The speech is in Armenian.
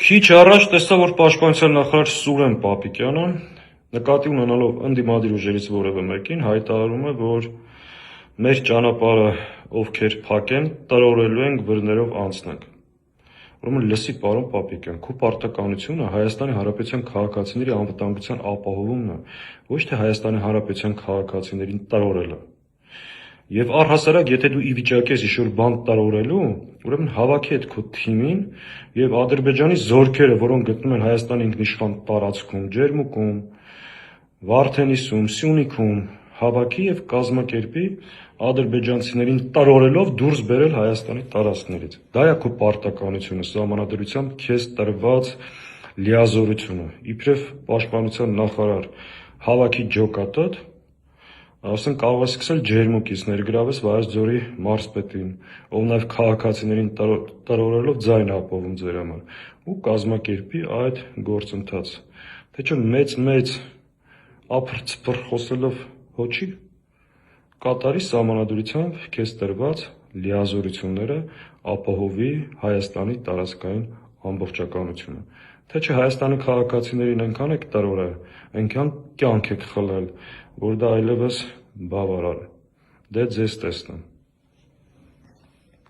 Քիչ առաջ տեսա, որ պաշտպանության նախարար Սուրեն Պապիկյանը նկատի ունենալով ընդդիմադիր ուժերից որևէ մեկին հայտարարում է, որ մեր ճանապարհը ովքեր փակեն, տրորելու ենք, բռներով անցնենք։ Ուրեմն լսի, պարոն Պապիկյան, քո պարտականությունը Հայաստանի Հանրապետության քաղաքացիների անվտանգության ապահովումն է, ոչ թե Հայաստանի Հանրապետության քաղաքացիներին տրորելը։ Եվ առհասարակ, եթե դու ի վիճակի ես ինչ-որ բան տրորելու, ուրեմն հավաքի այդ քո թիմին եւ Ադրբեջանի զորքերը, որոնք գտնվում են Հայաստանի ինքնիշխան տարածքում, Ջերմուկում, Վարդենիսում, Սյունիքում, հավաքի եւ կազմակերպի ադրբեջանցիներին տրորելով դուրս բերել Հայաստանի տարածքներից։ Դա է քո պարտականությունը, սահմանադրությամբ քեզ տրված լիազորությունը։ Իբրև պաշտպանության նախարար հավաքի ջոկատոտ, ասեն կարող է սկսել Ջերմուկից ներգրավես Վայոց-Ձորի մարզպետին, ով նաև քաղաքացիներին տրորելով ձայն ապահովում ձեր համար, ու կազմակերպի այդ գործընթացը։ Թե չէ մեծ ափր-ցփր խոսելով հոչի կատարի սահմանադրությամբ քեզ տրված լիազորությունները, ապահովի Հայաստանի տարածքային ամբողջականությունը։ Թե չէ Հայաստանի քաղաքացիներին այնքան եք տրորել, այնքան կյանք եք խլել, որ դա այլևս բավարար է։ Դե ձեզ տեսնեմ։